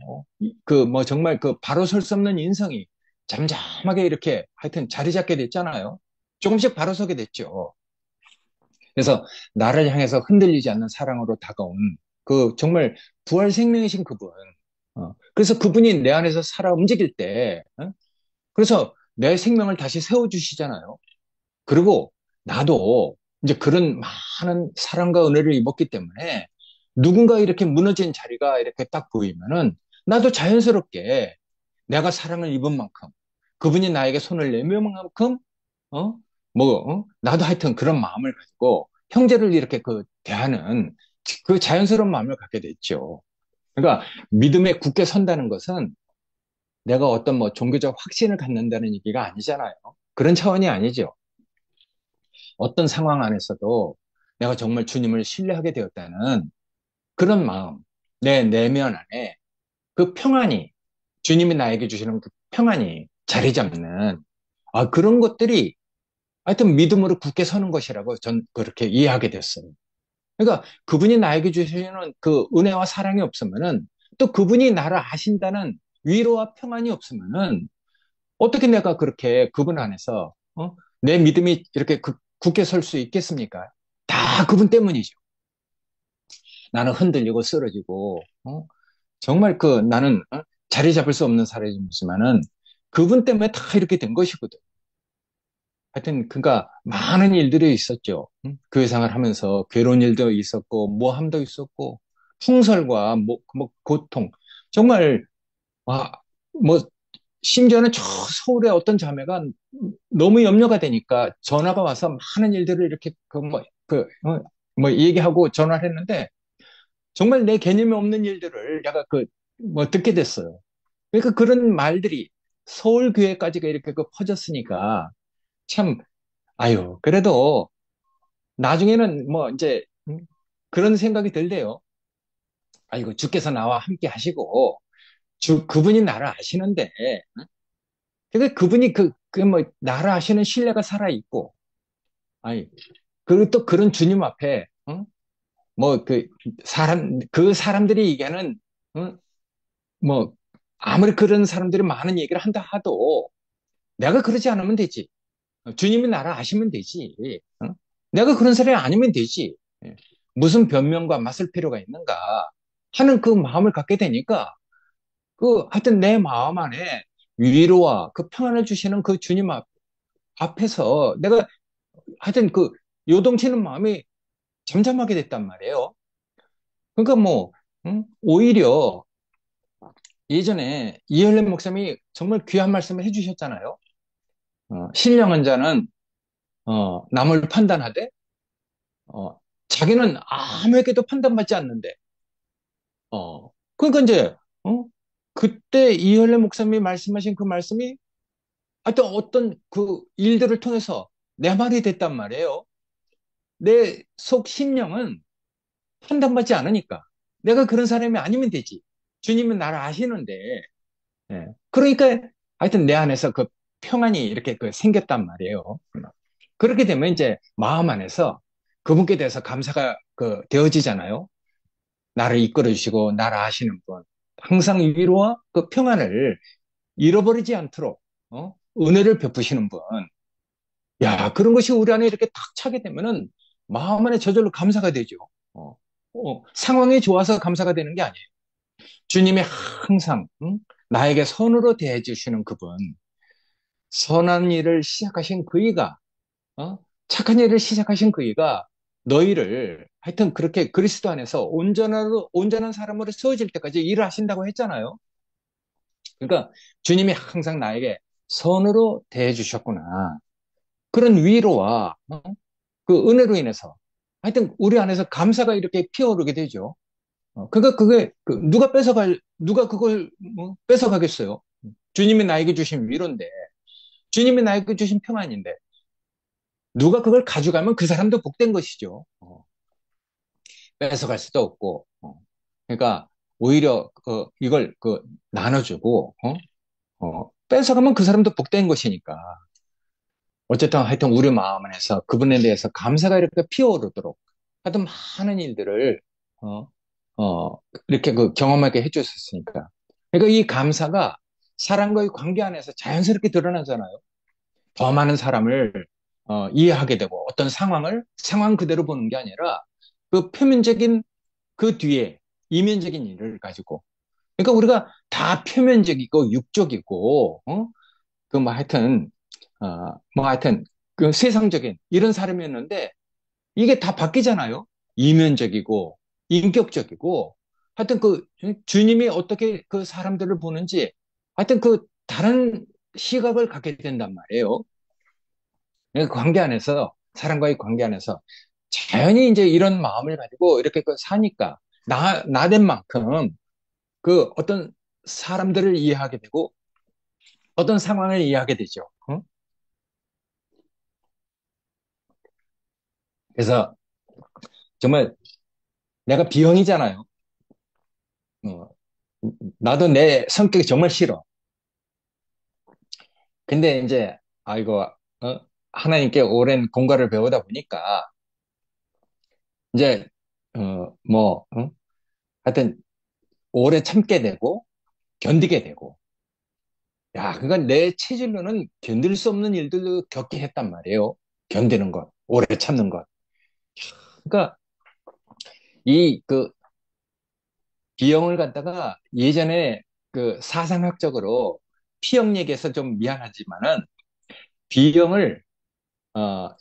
뭐 정말 바로 설 수 없는 인성이 잠잠하게 이렇게 하여튼 자리 잡게 됐잖아요. 조금씩 바로 서게 됐죠. 그래서 나를 향해서 흔들리지 않는 사랑으로 다가온 정말 부활 생명이신 그분. 그래서 그분이 내 안에서 살아 움직일 때, 그래서 내 생명을 다시 세워주시잖아요. 그리고 나도 이제 그런 많은 사랑과 은혜를 입었기 때문에 누군가 이렇게 무너진 자리가 이렇게 딱 보이면은 나도 자연스럽게 내가 사랑을 입은 만큼 그분이 나에게 손을 내밀 만큼 어? 나도 하여튼 그런 마음을 가지고 형제를 이렇게 대하는 그 자연스러운 마음을 갖게 됐죠. 그러니까 믿음에 굳게 선다는 것은 내가 어떤 뭐 종교적 확신을 갖는다는 얘기가 아니잖아요. 그런 차원이 아니죠. 어떤 상황 안에서도 내가 정말 주님을 신뢰하게 되었다는 그런 마음, 내 내면 안에 그 평안이, 주님이 나에게 주시는 그 평안이 자리 잡는, 그런 것들이 하여튼 믿음으로 굳게 서는 것이라고 전 그렇게 이해하게 됐어요. 그러니까 그분이 나에게 주시는 그 은혜와 사랑이 없으면은 또 그분이 나를 아신다는 위로와 평안이 없으면은 어떻게 내가 그렇게 그분 안에서 내 믿음이 이렇게 굳게 설 수 있겠습니까? 다 그분 때문이죠. 나는 흔들리고 쓰러지고 정말 나는 자리 잡을 수 없는 사람이지만은 그분 때문에 다 이렇게 된 것이거든. 하여튼 그가 많은 일들이 있었죠. 교회 생활 하면서 괴로운 일도 있었고 모함도 있었고 풍설과 고통 정말 와, 뭐 심지어는 저 서울의 어떤 자매가 너무 염려가 되니까 전화가 와서 많은 일들을 이렇게 얘기하고 전화를 했는데 정말 내 개념이 없는 일들을 내가 듣게 됐어요. 그러니까 그런 말들이 서울 교회까지가 이렇게 퍼졌으니까 참 아유 그래도 나중에는 뭐 이제 그런 생각이 들대요. 아이고 주께서 나와 함께 하시고 그분이 나를 아시는데 그러니까 그분이 나를 아시는 신뢰가 살아있고 아니 그리고 또 그런 주님 앞에 그 사람들이 얘기하는 어? 뭐 아무리 그런 사람들이 많은 얘기를 한다 하도 내가 그러지 않으면 되지. 주님이 나를 아시면 되지. 내가 그런 사람이 아니면 되지. 예. 무슨 변명과 맞설 필요가 있는가 하는 그 마음을 갖게 되니까 하여튼 내 마음 안에 위로와 그 평안을 주시는 그 주님 앞에서 내가 하여튼 요동치는 마음이 잠잠하게 됐단 말이에요. 그러니까 오히려 예전에 이혈렘 목사님이 정말 귀한 말씀을 해주셨잖아요. 신령한 자는 남을 판단하되 자기는 아무에게도 판단받지 않는데 그러니까 이제 그때 이혈렘 목사님이 말씀하신 그 말씀이 하여튼 어떤 그 일들을 통해서 내 말이 됐단 말이에요. 내 속 심령은 판단받지 않으니까 내가 그런 사람이 아니면 되지. 주님은 나를 아시는데 예. 그러니까 하여튼 내 안에서 그 평안이 이렇게 생겼단 말이에요. 그렇게 되면 이제 마음 안에서 그분께 대해서 감사가 되어지잖아요. 나를 이끌어 주시고 나를 아시는 분. 항상 위로와 그 평안을 잃어버리지 않도록 은혜를 베푸시는 분. 야, 그런 것이 우리 안에 이렇게 탁 차게 되면은 마음 안에 저절로 감사가 되죠. 어, 상황이 좋아서 감사가 되는 게 아니에요. 주님이 항상 나에게 선으로 대해주시는 그분, 선한 일을 시작하신 그이가, 어? 착한 일을 시작하신 그이가 너희를 하여튼 그렇게 그리스도 안에서 온전한 사람으로 세워질 때까지 일을 하신다고 했잖아요. 그러니까 주님이 항상 나에게 선으로 대해주셨구나. 그런 위로와 그 은혜로 인해서 하여튼 우리 안에서 감사가 이렇게 피어오르게 되죠. 그러니까 그게 누가 그걸 뭐 뺏어가겠어요? 주님이 나에게 주신 위로인데, 주님이 나에게 주신 평안인데, 누가 그걸 가져가면 그 사람도 복된 것이죠. 뺏어갈 수도 없고. 그러니까 오히려 이걸 나눠주고, 뺏어가면 그 사람도 복된 것이니까. 어쨌든 하여튼 우리 마음 안에서 그분에 대해서 감사가 이렇게 피어오르도록 하여튼 많은 일들을 어, 이렇게 경험하게 해주셨으니까. 그러니까 이 감사가 사람과의 관계 안에서 자연스럽게 드러나잖아요. 더 많은 사람을 이해하게 되고 어떤 상황 그대로 보는 게 아니라 그 표면적인 그 뒤에 이면적인 일을 가지고 그러니까 우리가 다 표면적이고 육적이고 그 뭐 하여튼 뭐 하여튼 그 세상적인 이런 사람이었는데 이게 다 바뀌잖아요. 이면적이고 인격적이고 하여튼 그 주님이 어떻게 그 사람들을 보는지 하여튼 그 다른 시각을 갖게 된단 말이에요. 그러니까 관계 안에서 사람과의 관계 안에서 자연히 이제 이런 마음을 가지고 이렇게 사니까 나 된 만큼 그 어떤 사람들을 이해하게 되고 어떤 상황을 이해하게 되죠. 그래서 정말 내가 B형이잖아요. 어, 나도 내 성격이 정말 싫어. 근데 이제, 아이고, 하나님께 오랜 공과를 배우다 보니까, 이제, 하여튼, 오래 참게 되고, 견디게 되고, 야, 그러니까 내 체질로는 견딜 수 없는 일들도 겪게 했단 말이에요. 견디는 것, 오래 참는 것. 그러니까, B형을 갖다가 예전에 그 사상학적으로 P형 얘기해서 좀 미안하지만은, B형을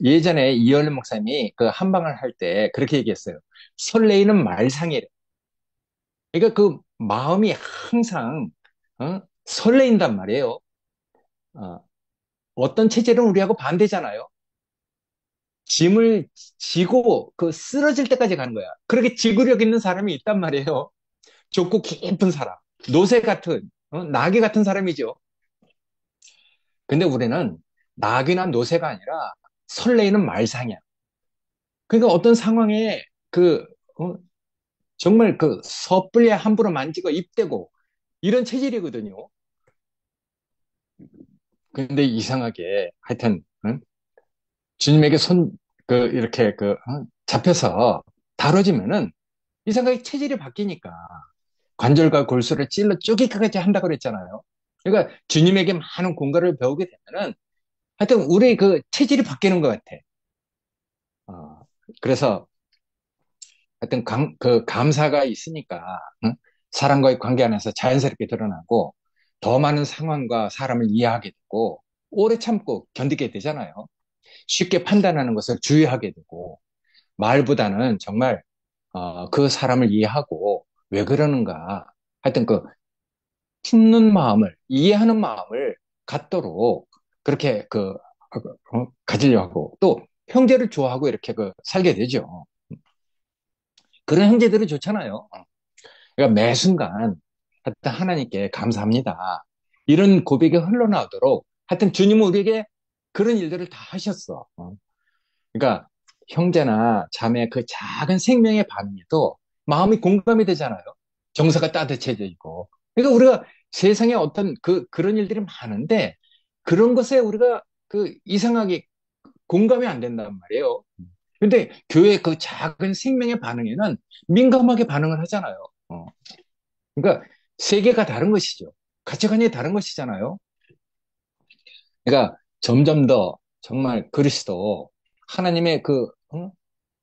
예전에 이현래 목사님이 그 한방을 할 때 그렇게 얘기했어요. 설레이는 말상이래. 그러니까 그 마음이 항상 설레인단 말이에요. 어, 어떤 체질은 우리하고 반대잖아요. 짐을 지고 그 쓰러질 때까지 가는 거야. 그렇게 지구력 있는 사람이 있단 말이에요. 좁고 깊은 사람. 노새 같은, 나귀 같은 사람이죠. 근데 우리는 나귀나 노새가 아니라 설레이는 말상이야. 그러니까 어떤 상황에 그, 어, 정말 그 섣불리 함부로 만지고 입대고 이런 체질이거든요. 근데 이상하게 하여튼 주님에게 이렇게 잡혀서 다뤄지면은 이상하게 체질이 바뀌니까 관절과 골수를 찔러 쪼개기까지 한다고 그랬잖아요. 그러니까 주님에게 많은 공부를 배우게 되면은 하여튼 우리 그 체질이 바뀌는 것 같아. 어, 그래서 하여튼 그 감사가 있으니까 사람과의 관계 안에서 자연스럽게 드러나고 더 많은 상황과 사람을 이해하게 되고 오래 참고 견디게 되잖아요. 쉽게 판단하는 것을 주의하게 되고 말보다는 정말 그 사람을 이해하고 왜 그러는가 하여튼 그 품는 마음을 이해하는 마음을 갖도록 그렇게 가지려고 하고 또 형제를 좋아하고 이렇게 살게 되죠. 그런 형제들이 좋잖아요. 그러니까 매 순간 하여튼 하나님께 감사합니다. 이런 고백이 흘러나오도록 하여튼 주님은 우리에게 그런 일들을 다 하셨어. 그러니까 형제나 자매 그 작은 생명의 반응에도 마음이 공감이 되잖아요. 정서가 따뜻해져 있고. 그러니까 우리가 세상에 어떤 그런 일들이 많은데 그런 것에 우리가 이상하게 공감이 안 된단 말이에요. 근데 교회 그 작은 생명의 반응에는 민감하게 반응을 하잖아요. 그러니까 세계가 다른 것이죠. 가치관이 다른 것이잖아요. 그러니까 점점 더 정말 그리스도 하나님의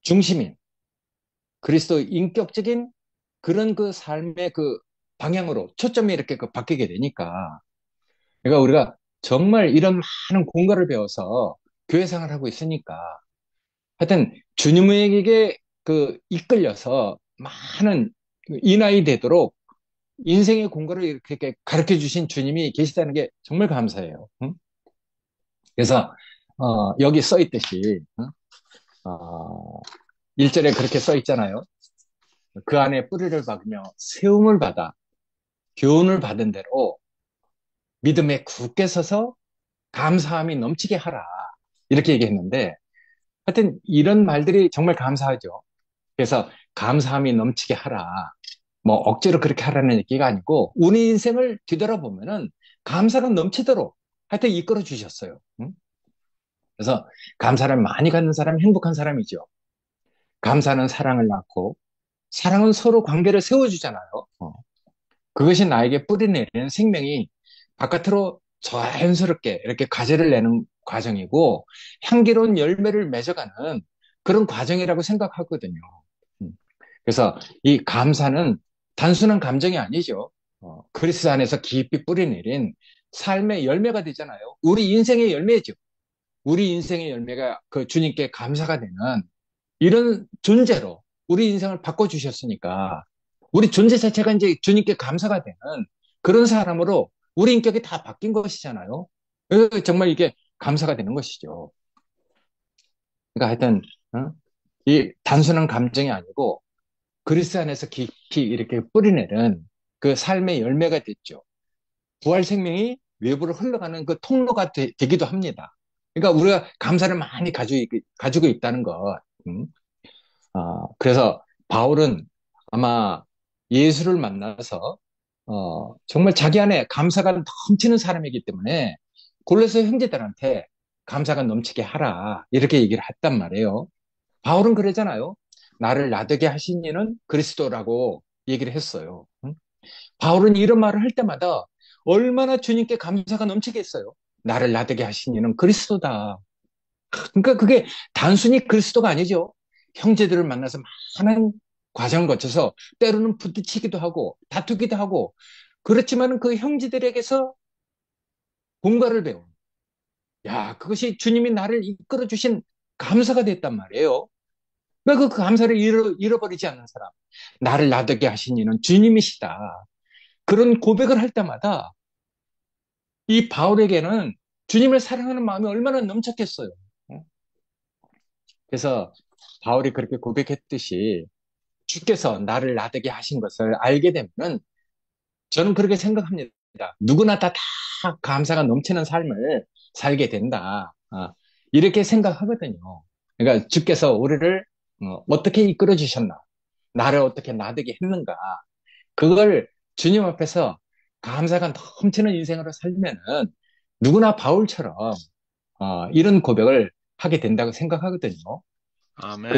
중심인 그리스도 인격적인 그런 그 삶의 그 방향으로 초점이 이렇게 그 바뀌게 되니까 그러니까 우리가 정말 이런 많은 공과를 배워서 교회 생활을 하고 있으니까 하여튼 주님에게 그 이끌려서 많은 이 나이 되도록 인생의 공과를 이렇게 가르쳐 주신 주님이 계시다는 게 정말 감사해요. 응? 그래서 여기 써 있듯이 응? 어, 1절에 그렇게 써 있잖아요. 그 안에 뿌리를 박으며 세움을 받아 교훈을 받은 대로 믿음에 굳게 서서 감사함이 넘치게 하라. 이렇게 얘기했는데 하여튼 이런 말들이 정말 감사하죠. 그래서 감사함이 넘치게 하라. 뭐 억지로 그렇게 하라는 얘기가 아니고 우리 인생을 뒤돌아보면은 감사가 넘치도록 하여튼 이끌어 주셨어요. 응? 그래서 감사를 많이 갖는 사람이 행복한 사람이죠. 감사는 사랑을 낳고 사랑은 서로 관계를 세워주잖아요. 그것이 나에게 뿌리내리는 생명이 바깥으로 자연스럽게 이렇게 과제를 내는 과정이고 향기로운 열매를 맺어가는 그런 과정이라고 생각하거든요. 음. 그래서 이 감사는 단순한 감정이 아니죠. 그리스도 안에서 깊이 뿌리내린 삶의 열매가 되잖아요. 우리 인생의 열매죠. 우리 인생의 열매가 그 주님께 감사가 되는 이런 존재로 우리 인생을 바꿔주셨으니까 우리 존재 자체가 이제 주님께 감사가 되는 그런 사람으로 우리 인격이 다 바뀐 것이잖아요. 정말 이게 감사가 되는 것이죠. 그러니까 하여튼 이 단순한 감정이 아니고 그리스도 안에서 깊이 이렇게 뿌리내는 그 삶의 열매가 됐죠. 부활 생명이 외부로 흘러가는 그 통로가 기도 합니다. 그러니까 우리가 감사를 많이 가지고 있다는 것. 음. 그래서 바울은 아마 예수를 만나서 정말 자기 안에 감사가 넘치는 사람이기 때문에 골로새 형제들한테 감사가 넘치게 하라 이렇게 얘기를 했단 말이에요. 바울은 그러잖아요. 나를 나되게 하신 이는 그리스도라고 얘기를 했어요. 응? 바울은 이런 말을 할 때마다 얼마나 주님께 감사가 넘치겠어요. 나를 나되게 하신 이는 그리스도다. 그러니까 그게 단순히 그리스도가 아니죠. 형제들을 만나서 많은 과정을 거쳐서 때로는 부딪히기도 하고 다투기도 하고 그렇지만 그 형제들에게서 공과를 배운 야 그것이 주님이 나를 이끌어 주신 감사가 됐단 말이에요. 그러니까 그 감사를 잃어버리지 않는 사람 나를 나되게 하신 이는 주님이시다. 그런 고백을 할 때마다 이 바울에게는 주님을 사랑하는 마음이 얼마나 넘쳤겠어요. 그래서 바울이 그렇게 고백했듯이 주께서 나를 나되게 하신 것을 알게 되면 저는 그렇게 생각합니다. 누구나 다 감사가 넘치는 삶을 살게 된다. 이렇게 생각하거든요. 그러니까 주께서 우리를 어떻게 이끌어 주셨나? 나를 어떻게 나되게 했는가? 그걸 주님 앞에서 감사가 넘치는 인생으로 살면은 누구나 바울처럼 이런 고백을 하게 된다고 생각하거든요. 아멘.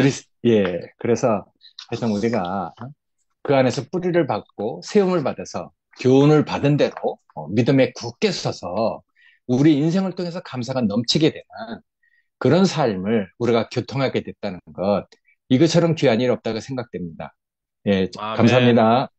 그래서 하여튼 우리가 그 안에서 뿌리를 받고 세움을 받아서 교훈을 받은 대로 믿음에 굳게 서서 우리 인생을 통해서 감사가 넘치게 되는 그런 삶을 우리가 교통하게 됐다는 것, 이것처럼 귀한 일 없다고 생각됩니다. 예, 아멘. 감사합니다.